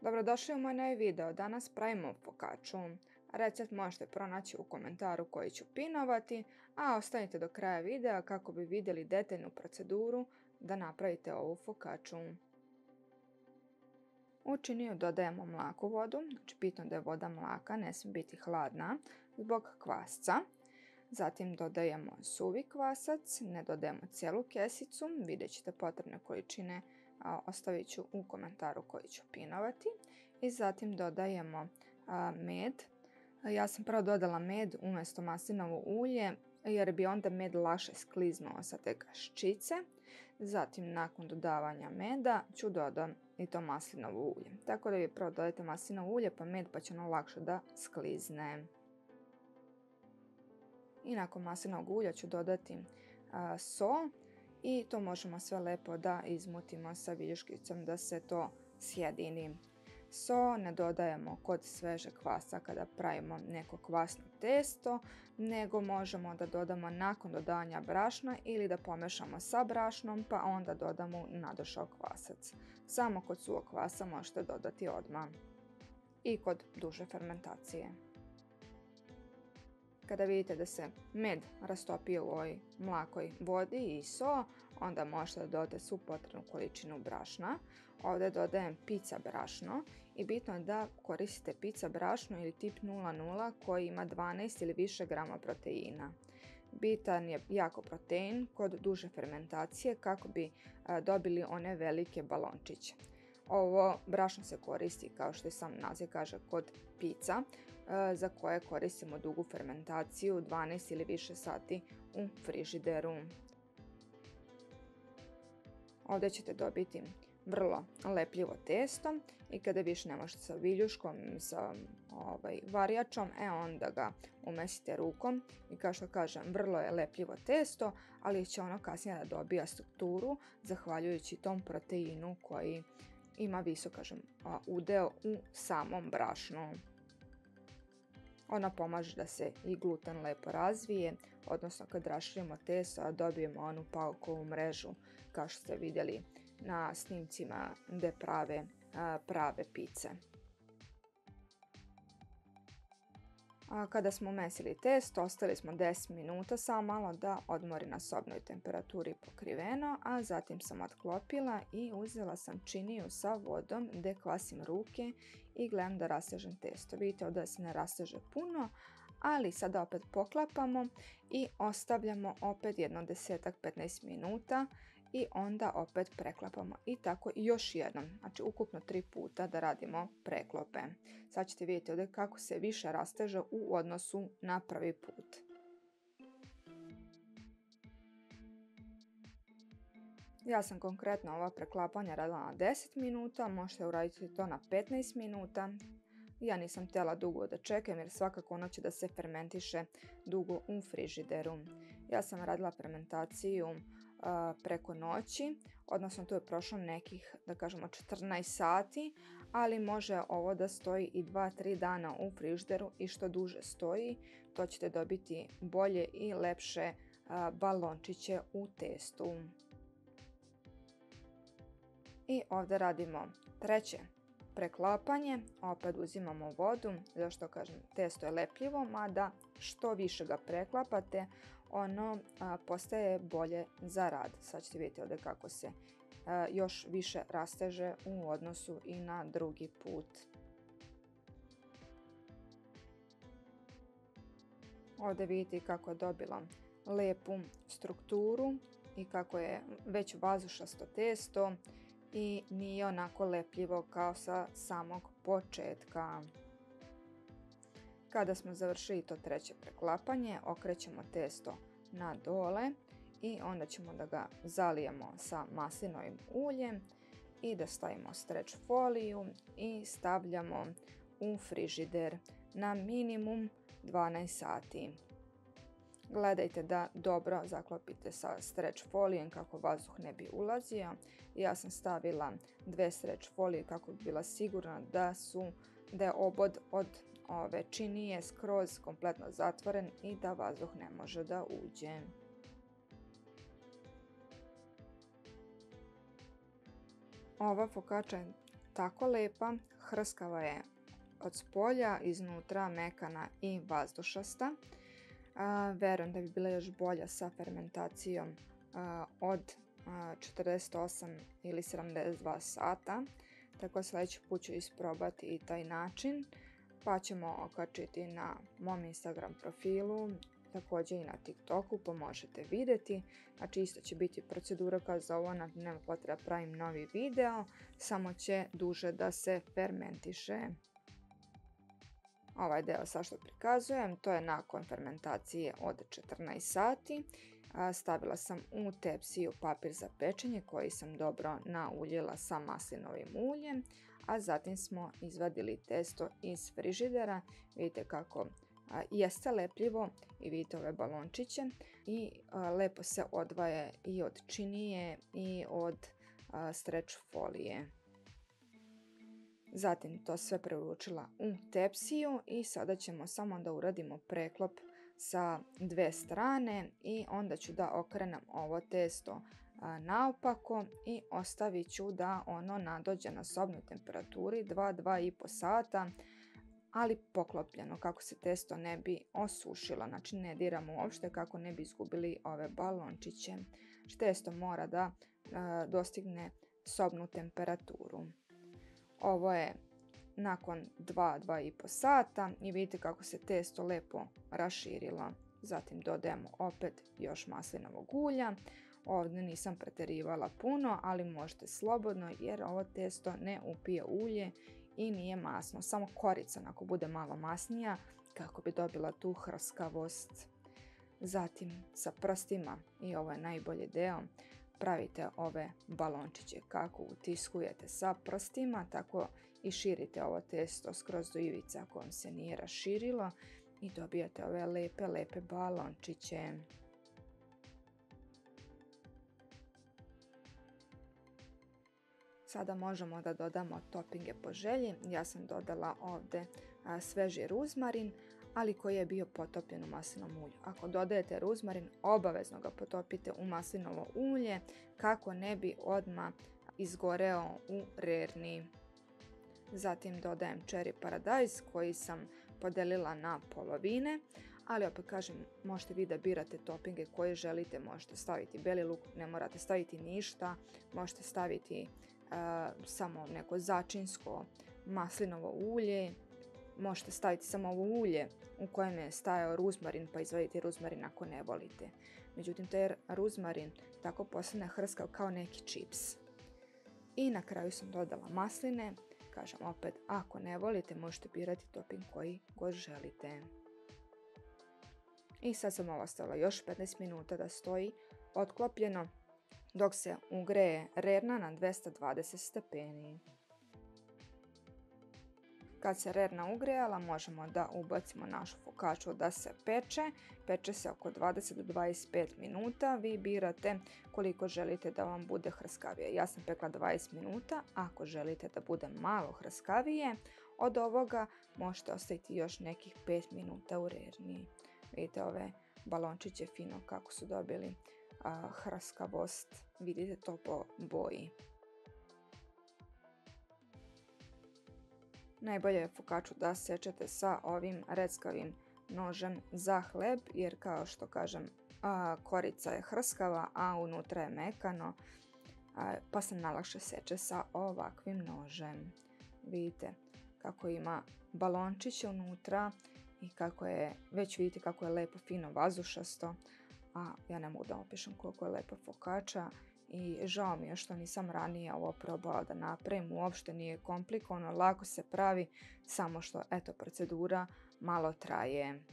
Dobrodošli u moj novi video. Danas pravimo focacciu. Recept možete pronaći u komentaru koji ću pinovati, a ostanite do kraja videa kako bi vidjeli detaljnu proceduru da napravite ovu focacciu. U činiju dodajemo mlaku vodu, znači bitno da je voda mlaka, ne smije biti hladna zbog kvasca. Zatim dodajemo suvi kvasac, ne dodajemo cijelu kesicu, vidjet ćete potrebne količine, ostavit ću u komentaru koji ću pinovati. I zatim dodajemo med. Ja sam prvo dodala med umjesto maslinovo ulje jer bi onda med lakše skliznuo sa te kaščice. Zatim nakon dodavanja meda ću dodati i to maslinovo ulje. Tako da vi prvo dodajte maslinovo ulje pa med, pa će ono lakše da sklizne. I nakon maslinovog ulja ću dodati so i to možemo sve lijepo da izmutimo sa viljuškicom da se to sjedini. So ne dodajemo kod svežeg kvasa kada pravimo neko kvasno testo, nego možemo da dodamo nakon dodanja brašna ili da pomešamo sa brašnom pa onda dodamo nadošao kvasac. Samo kod suvog kvasa možete dodati odmah i kod duže fermentacije. Kada vidite da se med rastopio u ovoj mlakoj vodi i so, onda možete dodati svu potrebnu količinu brašna. Ovdje dodajem pizza brašno i bitno je da koristite pizza brašno ili tip 00 koji ima 12 ili više grama proteina. Bitan je jako protein kod duže fermentacije kako bi dobili one velike balončiće. Ovo brašno se koristi, kao što i sam naziv kaže, kod pizza za koje koristimo dugu fermentaciju 12 ili više sati u frižideru. Ovdje ćete dobiti vrlo lepljivo testo i kada više ne možete sa viljuškom, sa varjačom, onda ga umesite rukom i kao što kažem vrlo je lepljivo testo, ali će ono kasnije da dobija strukturu zahvaljujući tom proteinu koji ima visok udeo u samom brašnu. Ona pomaže da se i gluten lepo razvije, odnosno kad raširimo testo dobijemo onu paukovu mrežu kao što ste vidjeli na snimcima gdje prave pice. Kada smo umesili testo, ostavili smo 10 minuta samo malo da odmori na sobnoj temperaturi pokriveno, a zatim sam otklopila i uzela sam činiju sa vodom gdje kvasim ruke i gledam da rastežem testo. Vidite ovdje se ne rasteže puno, ali sada opet poklapamo i ostavljamo opet jedno 10-15 minuta i onda opet preklapamo i tako još jednom, znači ukupno 3 puta da radimo preklope. Sad ćete vidjeti ovdje kako se više rasteže u odnosu na prvi put. Ja sam konkretno ova preklapanja radila na 10 minuta, možete uraditi to na 15 minuta. Ja nisam htjela dugo da čekam jer svakako ono će da se fermentiše dugo u frižideru. Ja sam radila fermentaciju preko noći, odnosno tu je prošlo nekih, da kažemo, 14 sati, ali može ovo da stoji i 2-3 dana u frižideru i što duže stoji, to ćete dobiti bolje i lepše balončiće u testu. I ovdje radimo treće preklapanje, opet uzimamo vodu, zašto kažem testo je lepljivo, mada što više ga preklapate ono postaje bolje za rad. Sad ćete vidjeti ovdje kako se još više rasteže u odnosu i na drugi put. Ovdje vidite kako je dobilo lijepu strukturu i kako je već vazušasto testo i nije onako lepljivo kao sa samog početka. Kada smo završili to treće preklapanje, okrećemo testo na dole i onda ćemo da ga zalijemo sa maslinovim uljem i da stavimo stretch foliju i stavljamo u frižider na minimum 12 sati. Gledajte da dobro zaklopite sa stretch folijem kako vazduh ne bi ulazio. Ja sam stavila 2 stretch folije kako bi bila sigurna da je obod od ove činije skroz kompletno zatvoren i da vazduh ne može da uđe. Ova focaccia je tako lepa, hrskava je od spolja, iznutra mekana i vazdušasta. Verujem da bi bila još bolja sa fermentacijom od 48 ili 72 sata. Tako sljedeći put ću isprobati i taj način, pa ćemo okačiti na mom Instagram profilu, također i na TikToku, pa možete vidjeti. Znači isto će biti procedura kao za ovo, nema potreba pravim novi video, samo će duže da se fermentiše. Ovaj deo sad što prikazujem, to je nakon fermentacije od 14 sati. Stavila sam u tepsiju papir za pečenje koji sam dobro nauljila sa maslinovim uljem, a zatim smo izvadili testo iz frižidera. Vidite kako jeste lepljivo i vidite ove balončiće i lepo se odvaja i od činije i od stretch folije. Zatim to sve preručila u tepsiju i sada ćemo samo da uradimo preklop sa dve strane i onda ću da okrenem ovo testo naopako i ostavit ću da ono nadođe na sobnoj temperaturi 2-2,5 sata, ali poklopljeno kako se testo ne bi osušilo. Znači ne diramo uopšte kako ne bi izgubili ove balončiće. Testo mora da dostigne sobnu temperaturu. Ovo je nakon 2-2,5 sata i vidite kako se testo lepo raširilo. Zatim dodajemo opet još maslinovog ulja. Ovdje nisam pretjerivala puno, ali možete slobodno jer ovo testo ne upije ulje i nije masno. Samo korica ako bude malo masnija kako bi dobila tu hrskavost. Zatim sa prstima, i ovo je najbolji deo, pravite ove balončiće kako utiskujete sa prstima, tako i širite ovo testo skroz do ivice ako vam se nije raširilo i dobijate ove lepe balončiće. Sada možemo da dodamo topinge po želji. Ja sam dodala ovdje sveži ruzmarin, ali koji je bio potopljen u maslinovom ulju. Ako dodajete ruzmarin, obavezno ga potopite u maslinovo ulje kako ne bi odmah izgoreo u rerni. Zatim dodajem cherry paradajz koji sam podelila na polovine, ali opet kažem, možete vi da birate topinge koje želite. Možete staviti beli luk, ne morate staviti ništa, možete staviti samo neko začinsko maslinovo ulje, možete staviti samo ovo ulje u kojem je stajao ruzmarin pa izvaditi ruzmarin ako ne volite. Međutim, taj ruzmarin tako postane hrskav kao neki čips. I na kraju sam dodala masline. Kažem opet, ako ne volite možete birati toping koji god želite. I sad sam ovo ostavila još 15 minuta da stoji otklopljeno dok se ugreje rerna na 220 stepeni. Kad se rerna ugrejala, možemo da ubacimo našu fokaču da se peče. Peče se oko 20 do 25 minuta. Vi birate koliko želite da vam bude hrskavije. Ja sam pekla 20 minuta. Ako želite da bude malo hrskavije od ovoga, možete ostaviti još nekih 5 minuta u rerni. Vidite ove balončiće fino kako su dobili hrskavost. Vidite to po boji. Najbolje je fokaču da sečete sa ovim reckavim nožem za hleb, jer kao što kažem, korica je hrskava, a unutra je mekano, pa se najlakše seče sa ovakvim nožem. Vidite kako ima balončiće unutra i kako je, već vidite kako je lepo fino vazdušasto, a ja ne mogu da opišem koliko je lepa fokača. I žao mi je što nisam ranije ovo probala da napravim, uopšte nije komplikovano, lako se pravi, samo što eto procedura malo traje.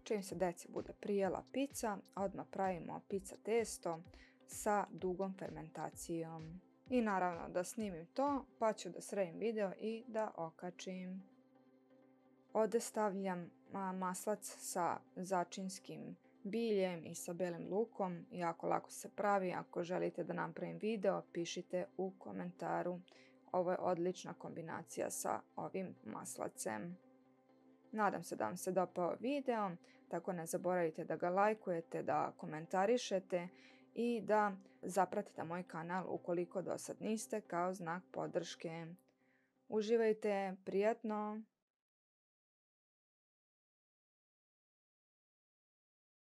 Čim se deci bude prijela pizza, odmah pravimo pizza testo sa dugom fermentacijom. I naravno da snimim to, pa ću da sredim video i da okačim. Ovdje stavljam maslac sa začinskim biljem i sa belim lukom. Jako lako se pravi. Ako želite da napravim video, pišite u komentaru. Ovo je odlična kombinacija sa ovim maslacem. Nadam se da vam se dopao video, tako ne zaboravite da ga lajkujete, da komentarišete i da zapratite moj kanal ukoliko do sad niste kao znak podrške. Uživajte, prijatno!